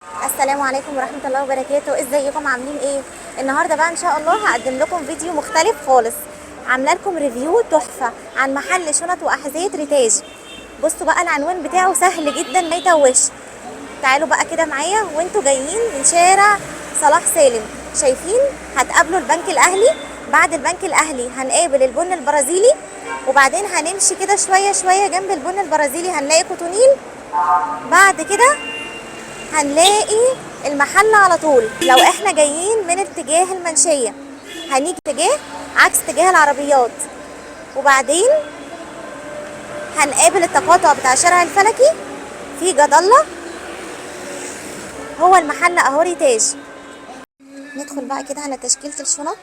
السلام عليكم ورحمة الله وبركاته. ازيكم عاملين ايه؟ النهارده بقى ان شاء الله هقدم لكم فيديو مختلف خالص. عامله لكم ريفيو تحفة عن محل شنط واحذية ريتاج. بصوا بقى العنوان بتاعه سهل جدا ما يتوهش. تعالوا بقى كده معايا وانتوا جايين من شارع صلاح سالم. شايفين؟ هتقابلوا البنك الاهلي، بعد البنك الاهلي هنقابل البن البرازيلي، وبعدين هنمشي كده شوية شوية جنب البن البرازيلي هنلاقي كوتونيل. بعد كده هنلاقي المحل على طول. لو احنا جايين من اتجاه المنشية هنيجي اتجاه عكس اتجاه العربيات، وبعدين هنقابل التقاطع بتاع شارع الفلكي في جد الله. هو المحل اهو ريتاج. ندخل بقى كده على تشكيلة الشنط.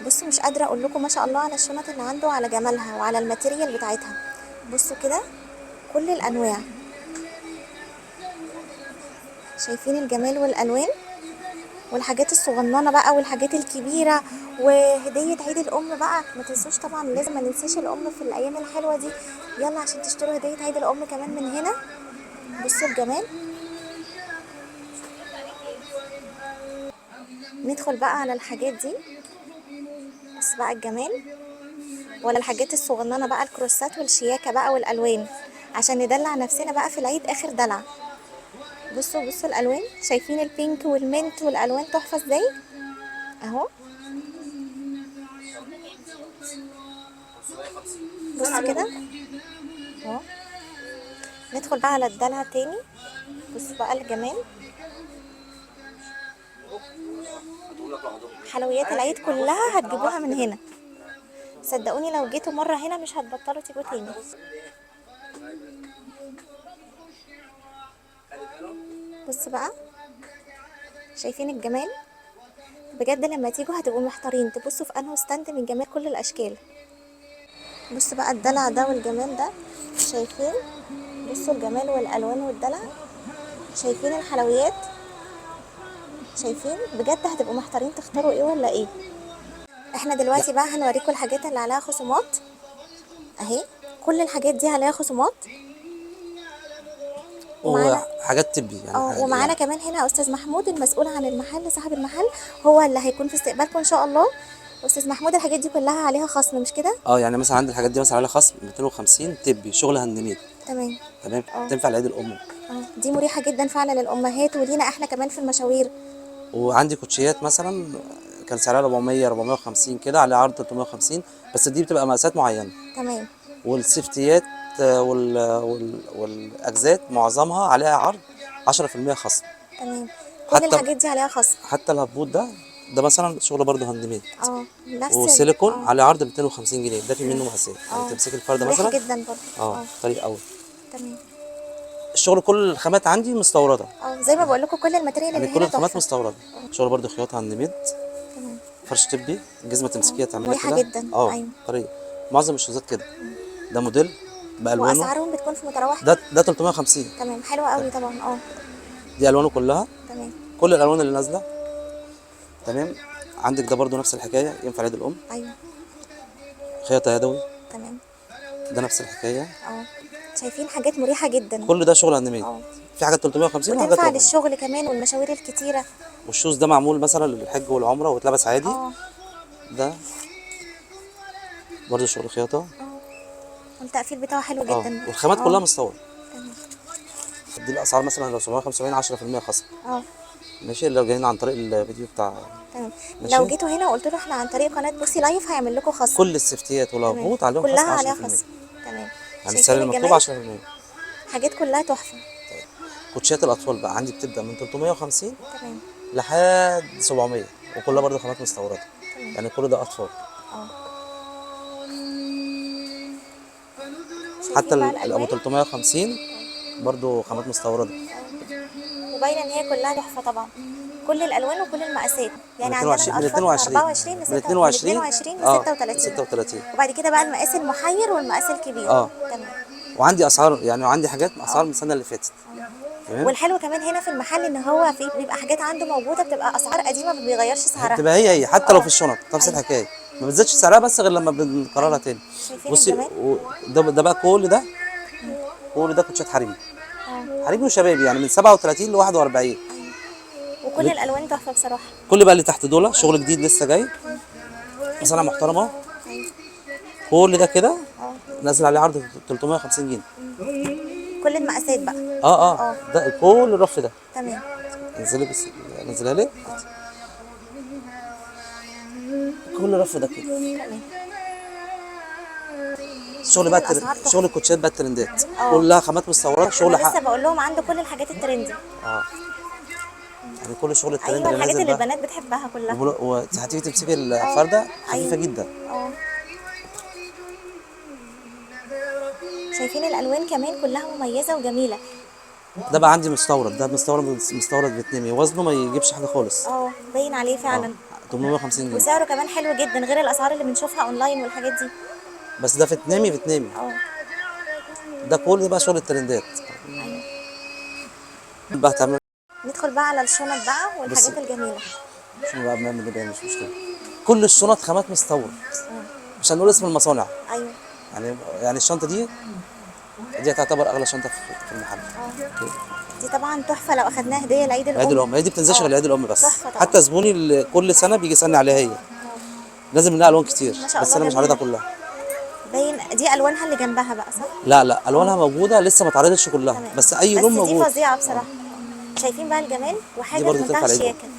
بصوا مش قادرة اقول لكم ما شاء الله على الشنط اللي عنده وعلى جمالها وعلى الماتيريال بتاعتها. بصوا كده كل الانواع، شايفين الجمال والالوان والحاجات الصغننه بقى والحاجات الكبيره. وهديه عيد الام بقى ما تنسوش طبعا، لازم ما ننساش الام في الايام الحلوه دي. يلا عشان تشتروا هديه عيد الام كمان من هنا. بصوا الجمال. ندخل بقى على الحاجات دي. بس بقى الجمال، ولا الحاجات الصغننه بقى الكروسات والشياكه بقى والالوان عشان ندلع نفسنا بقى في العيد اخر دلع. بصوا الالوان، شايفين البينك والمنت والالوان تحفه ازاي اهو. بص كده اهو. ندخل بقى على الدلع تاني. بص بقى الجمال، حلويات العيد كلها هتجيبوها من هنا. صدقوني لو جيتوا مرة هنا مش هتبطلوا تيجوا تاني. بص بقى، شايفين الجمال؟ بجد لما تيجوا هتبقوا محتارين تبصوا في انه ستاند من جمال كل الاشكال. بص بقى الدلع ده والجمال ده، شايفين؟ بصوا الجمال والالوان والدلع. شايفين الحلويات؟ شايفين؟ بجد هتبقوا محتارين تختاروا ايه ولا ايه. احنا دلوقتي بقى هنوريكم الحاجات اللي عليها خصومات اهي. كل الحاجات دي عليها خصومات. ومعانا وحاجات طبي ومعانا كمان هنا استاذ محمود المسؤول عن المحل، صاحب المحل، هو اللي هيكون في استقبالكم ان شاء الله. استاذ محمود الحاجات دي كلها عليها خصم مش كده؟ يعني مثلا عندي الحاجات دي مثلا عليها خصم 250 طبي شغل هاند ميد. تمام. تمام. اه تنفع لعيد الام. دي مريحه جدا فعلا للامهات ولينا احنا كمان في المشاوير. وعندي كوتشيات مثلا كان سعرها 400 450 كده عليها عرض 350، بس دي بتبقى مقاسات معينه. تمام. والسيفتيات والاجزات معظمها عليها عرض 10% خصم. تمام. كل حتى الحاجات دي عليها خصم. حتى الهبوط ده مثلا شغل برضه هاند ميد نفس وسيليكون عليه عرض 250 جنيه. ده في منه مقاسات يعني تمسكي الفرده مريحه مثلا. جدا برضه. طريق قوي. تمام. الشغل كل الخامات عندي مستورده. زي ما بقول لكم كل الماتيريال يعني اللي كل هنا الخامات تحفه. مستورده. شغل برضه خياطه هاند ميد. تمام. فرش طبي، جزمه تمسكيها تعملها مريحه كده. جدا. ايوه. طريقه. معظم الشوزات كده. ده موديل بالوانه. واسعارهم بتكون في متراوح. ده 350. تمام، حلوه قوي طبعا. دي الوانه كلها. تمام. كل الالوان اللي نازله. تمام. عندك ده برضه نفس الحكايه، ينفع عيد الام. ايوه. خياطه يدوي. تمام. ده نفس الحكايه. شايفين حاجات مريحه جدا. كل ده شغل هاند ميد. اه في حاجات 350 وحاجات وتنفع 400. للشغل كمان والمشاوير الكتيره. والشوز ده معمول مثلا للحج والعمره واتلبس عادي. ده برضه شغل خياطه. والتقفيل بتاعه حلو جدا. والخامات كلها مستورده. تمام. دي الاسعار مثلا لو 775 10% خصم. اه ماشي. لو جايين عن طريق الفيديو بتاع. تمام. ماشي. لو جيتوا هنا وقلت له احنا عن طريق قناه بوسي لايف هيعمل لكم خصم. كل السيفتيات والهبوط عليهم كلها خصم 10%. عليها خصم. تمام. يعني السعر المكتوب 10%. حاجات كلها تحفه. كوتشيات الاطفال بقى عندي بتبدا من 350 تمام لحد 700، وكلها برضه خامات مستورده. تمام. يعني كل ده اطفال. اه حتى شايفين بقى ابو الالوان 350 برضه خامات مستورده. وباينه ان هي كلها تحفه طبعا. كل الالوان وكل المقاسات، يعني عندنا من الاطفال من 22 24 من 22 ل 36. 36. وبعد كده بقى المقاس المحير والمقاس الكبير. تمام. وعندي اسعار، يعني عندي حاجات اسعار من السنه اللي فاتت. تمام. والحلو كمان هنا في المحل ان هو في بيبقى حاجات عنده موجوده بتبقى اسعار قديمه ما بيغيرش سعرها. بتبقى هي حتى لو في الشنط نفس الحكايه، ما بتزيدش سعرها بس غير لما بنقررها تاني. شايفين بصي الجمال؟ ده بقى كل ده كوتشات حريمي. حريمي وشبابي يعني من 37 ل 41. وكل الالوان تحفه بصراحه. كل بقى اللي تحت دول شغل جديد لسه جاي، مصانع محترمه. كل ده كده اه نازل عليه عرض 350 جنيه. كل المقاسات بقى. اه ده كل الرف ده. تمام. انزلي بس، انزلها لك. كل الرف ده كده. تمام. شغل بقى الأسعار تحفة. شغل الكوتشيات بقى الترندات، اه. كلها خامات مستورده، شغل انا لسه حق. بقول لهم عنده كل الحاجات الترندي. اه يعني كل شغل الترند ايوه اللي الحاجات نازل اللي بقى. البنات بتحبها كلها. وهتيجي تمسكي اه. الفرده خفيفه ايوه. جدا. اه شايفين الالوان كمان كلها مميزه وجميله. ده بقى عندي مستورد، ده مستورد فيتنامي، وزنه ما يجيبش حاجه خالص. اه باين عليه اه فعلا. 850 جنيه. وسعره كمان حلو جدا غير الاسعار اللي بنشوفها اونلاين والحاجات دي. بس ده فيتنامي. اه. ده كل ده بقى شغل الترندات. ايوه. بقى تعمل ندخل بقى على الشنط بقى بس والحاجات الجميله. شنو بقى بنعمل ايه بقى، مش مشكله. كل الشنط خامات مستورد، مش هنقول اسم المصانع. ايوه. يعني الشنطه دي تعتبر اغلى شنطه في المحل. دي طبعا تحفه لو اخدناها هديه لعيد الام. عيد الام، هي دي بتنزلش غير عيد الام بس. تحفه طبعا. حتى زبوني اللي كل سنه بيجي يسالني عليها هي. لازم منها الوان كتير، ما شاء بس الله انا مش جميله. عارضها كلها. باين دي الوانها اللي جنبها بقى صح؟ لا الوانها موجوده لسه ما اتعرضتش كلها، تمام. بس اي بس لون دي موجود. فظيعه بصراحه. شايفين بقى الجمال دي وحاجه برضه في منتهى تنفع العيد الام. الشياكه.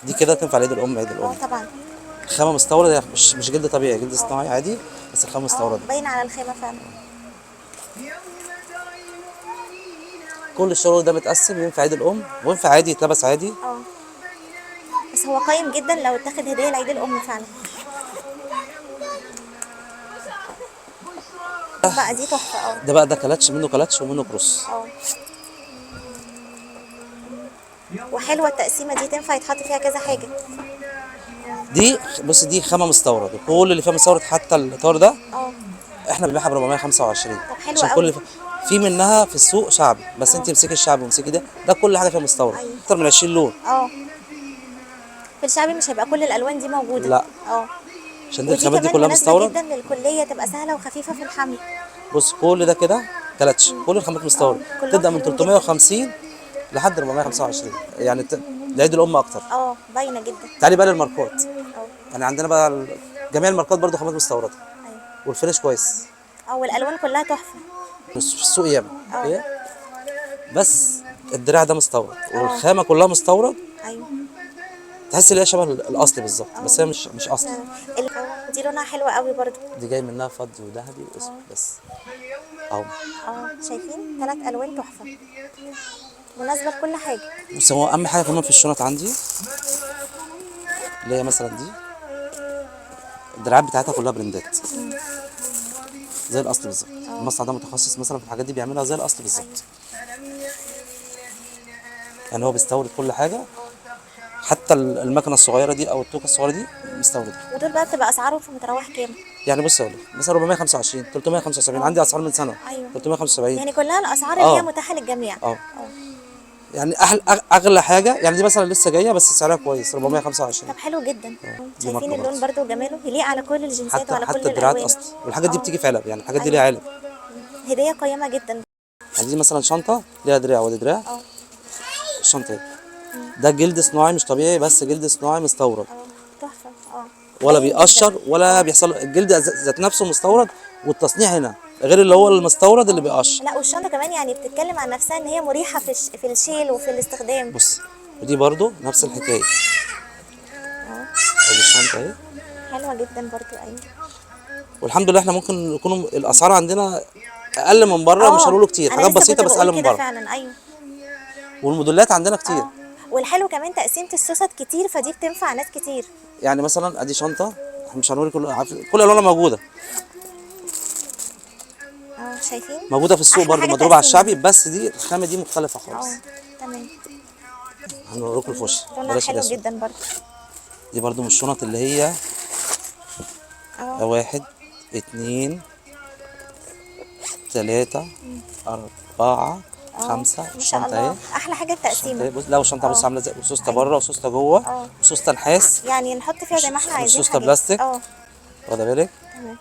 دي كده تنفع عيد الام، عيد اه الام. طبعا. خامه مستورده، هي مش جلد طبيعي، جلد صناعي عادي، بس الخامه اه مستورده. باين على الخامه فعلا. كل الشغل ده متقسم، ينفع عيد الام وينفع عادي يتلبس عادي. اه بس هو قيم جدا لو اتاخد هديه لعيد الام فعلا. بقى دي تحفه. اه. ده بقى ده كلاتش، منه كلاتش ومنه كروس. اه وحلوه التقسيمه دي تنفع يتحط فيها كذا حاجه. دي بص، دي خامه مستورد، وكل اللي فيها مستورد، حتى الاطار ده اه احنا بنبيعها ب 425. طب حلو عشان قوي. كل في منها في السوق شعبي، بس اه. انت امسكي الشعبي وامسكي ده كل حاجه فيها مستورد، ايوه. اكتر من 20 لون. اه في الشعبي مش هيبقى كل الالوان دي موجوده. لا اه عشان دي ودي الخامات دي كمان كلها مناسبه مستورد. جدا للكليه تبقى سهله وخفيفه في الحمل. بص كل ده كده كلاتش، كل الخامات مستورد. كلهم تبدا من حلوين جدا. 350 لحد 425، يعني لعيد الام اكتر. اه باينه جدا. تعالي بقى للماركات، اه. يعني عندنا بقى جميع الماركات برضو خامات مستورده، ايوه. والفينش كويس. اه والالوان كلها تحفه. في السوق ياما اه. ايه، بس الدراع ده مستورد اه. والخامه كلها مستورد. ايوه. تحس ان هي شبه الاصلي بالظبط، بس هي مش اصلي. دي لونها حلوه قوي برضو. دي جاي منها فضي وذهبي واسود بس. اهو. اه شايفين 3 الوان تحفه مناسبه لكل حاجه. بس هو اهم حاجه كمان في الشنط عندي، اللي هي مثلا دي الدراعات بتاعتها كلها برندات زي الاصل بالظبط. المصنع ده متخصص مثلا في الحاجات دي، بيعملها زي الاصل بالظبط. يعني هو بيستورد كل حاجه، حتى المكنه الصغيره دي او التوكه الصغيره دي مستورده. ودول بقى بتبقى اسعارهم في متراوح كام؟ يعني بص اقول لك مثلا 425 375، عندي اسعار من سنه ايوه 375. يعني كلها الاسعار اللي هي متاحه للجميع. اه يعني اغلى حاجه، يعني دي مثلا لسه جايه بس سعرها كويس 425. طب حلو جدا. دي شايفين ماركه اللون برضه. برضو جماله يليق على كل الجنسيات وعلى كل حتى الدراعات الالوان. اصلي، والحاجات دي اه. بتيجي في علب، يعني الحاجات دي أيوة. ليها علب. هديه قيمه جدا. يعني دي مثلا شنطه ليها دراع ودي دراع. اه. الشنطه دي ده جلد صناعي مش طبيعي، بس جلد صناعي مستورد، اه تحفه. اه ولا باين بيقشر جدا. ولا بيحصل. الجلد ذات نفسه مستورد، والتصنيع هنا غير اللي هو المستورد اللي بيقشر. لا والشنطه كمان يعني بتتكلم عن نفسها ان هي مريحه في الشيل وفي الاستخدام. بص ودي برضو نفس الحكايه. اه ادي الشنطه اهي. حلوه جدا برضو. ايوه. والحمد لله احنا ممكن يكونوا الاسعار عندنا اقل من بره، مش هنقوله كتير، انا حاجات لسه بسيطه كنت بس بقول اقل من كده بره. فعلا. ايوه. والموديلات عندنا كتير. اه والحلو كمان تقسيمه السوست كتير فدي بتنفع ناس كتير. يعني مثلا ادي شنطه، احنا مش هنقول كل الوانها موجوده، اه شايفين موجوده في السوق أحلى برضو، حاجة مضروبه على التقسيمة الشعبي، دي. بس دي الخامه دي مختلفه خالص. اه تمام. هنوريكم الفوش، لونها بلاش حلو الاسود. جدا برضو. دي برضو من الشنط اللي هي اه 1 2 3 4 5. ما شاء الشنطه الله اهي. احلى حاجه الشنطه اهي التقسيمه. بص، لا والشنطه بص اه. عامله ازاي، وسوسته أيوة. بره وسوسته جوه اه وسوسته نحاس يعني نحط فيها زي ما احنا عايزين وسوسته حاجات. بلاستيك. اه واخده بالك. تمام.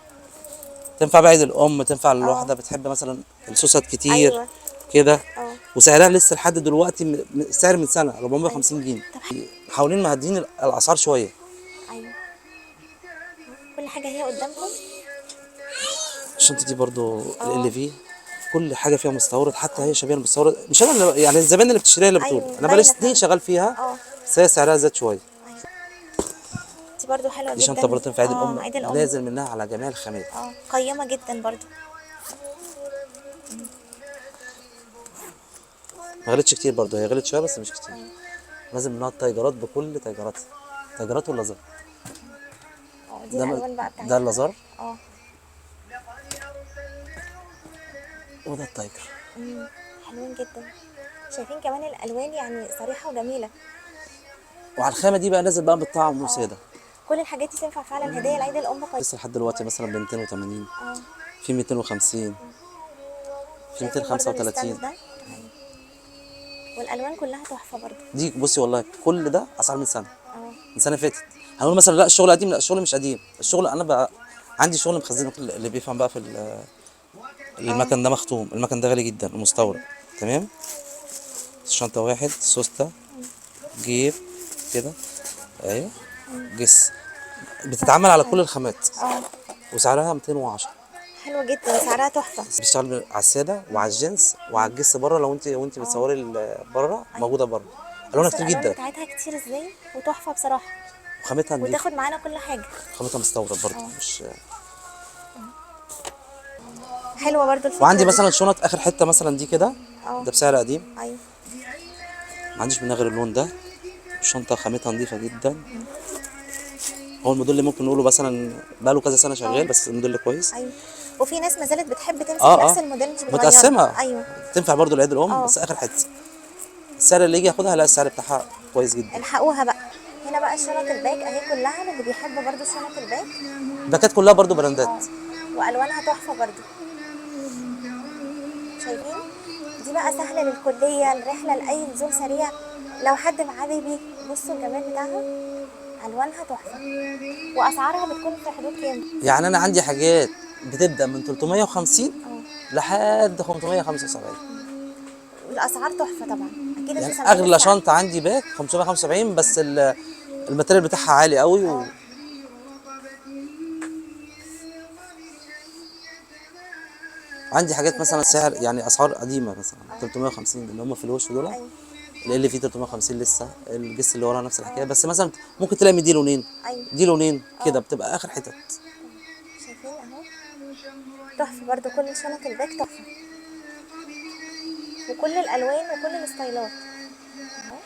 تنفع بقى عيد الام، تنفع الواحده بتحب مثلا السوست كتير ايوه. كده. اه. وسعرها لسه لحد دلوقتي سعر من سنه 450 ايوه. جنيه طب حوالين مهدين الاسعار شويه. ايوه، كل حاجه هي قدامكم. الشنطه دي برضو اه. ال في، كل حاجه فيها مستورد، حتى هي شبيهه بالمستورد. مش انا اللي يعني الزبائن اللي بتشتريها اللي بتقول، ايوه انا بقالي باينه سنين فعلا. شغال فيها. اه. بس هي سعرها زاد شويه. أيوة. دي برضو حلوه دي شنطه جدا. برضو تنفع عيد اه، الام، عيد الام. نازل منها على جميع الخامات. اه، قيمه جدا برضو. ما غلتش كتير برضو، هي غلت شويه بس مش كتير. اه. نازل منها التايجرات بكل تايجراتها، تايجرات واللازر. اه، دي ده الالوان بقى ده بتاعتها. اللازار اه. وده التايجر. حلوين جدا. شايفين كمان الالوان يعني صريحه وجميله. وعلى الخامه دي بقى نازل بقى بالطعم اه، وساده. كل الحاجات دي تنفع فعلا هديه لعيد الام قيمه. لسه لحد دلوقتي مثلا ب 280، اه. في 250، في شايفين برضو الستاند 235. ده. أيوة. والالوان كلها تحفه برضو. دي بصي والله كل ده اسعار من سنه، اه. من سنه فاتت. هنقول مثلا لا الشغل قديم، لا الشغل مش قديم، الشغل انا بقى عندي شغل مخزنه. كل اللي بيفهم بقى في اه. المكن ده مختوم، المكن ده غالي جدا ومستورد. ايوه. تمام. شنطه واحد سوسته جيب كده، ايوه، جس، بتتعمل على كل الخامات اه. وسعرها 210. حلوه جدا وسعرها تحفه. بتشتغل على الساده وعلى الجنس وعلى الجس بره، لو انت اه. بتصوري بره ايوه. موجوده بره. الوانها بص كتير الالوان جدا بتاعتها كتير ازاي وتحفه بصراحه. وخامتها نضيفه، وتاخد معانا كل حاجه. خامتها مستورد برضه اه. مش. حلوه برضو الفكره وعندي دي. مثلا شنط اخر حته مثلا دي كده، اه. ده بسعر قديم، ايوه. ما عنديش منها غير اللون ده. الشنطه خامتها نظيفه جدا. هو الموديل اللي ممكن نقوله مثلا بقاله كذا سنه اه. شغال، بس الموديل كويس. ايوه. وفي ناس ما زالت بتحب تمسك اه نفس اه الموديل مش بتغيرها. متقسمه، ايوه. تنفع برضه لعيد الام، اه. بس اخر حته السعر اللي يجي ياخدها لا السعر بتاعها كويس جدا. الحقوها بقى. هنا بقى شنط الباك اهي كلها اللي بيحب برضو شنط الباك. الباكات كلها برضه براندات. اه. والوانها تحفه برضو. شايفين؟ دي بقى سهله للكليه، الرحله، لاي نزول سريع. لو حد معاه بيبي بصوا الجمال بتاعها. الوانها تحفه. واسعارها بتكون في حدود كام؟ يعني انا عندي حاجات بتبدا من 350 اه. لحد 575. الاسعار تحفه طبعا. اكيد انتوا يعني سامعين اغلى السعر. شنطه عندي باك 575، بس الماتيريال بتاعها عالي قوي اه. وعندي حاجات شايفين مثلا سعر الاشكال. يعني اسعار قديمه مثلا اه. 350 اللي هم في الوش دول، ايوه. اللي فيه 350 لسه، الجس اللي ورا نفس الحكايه، اه. بس مثلا ممكن تلاقي دي لونين، ايوه. دي لونين كده، اه. بتبقى اخر حتت. شايفين اهو. تحفه برضو كل شنط الباك تحفه. وكل الالوان وكل الستايلات. اهو.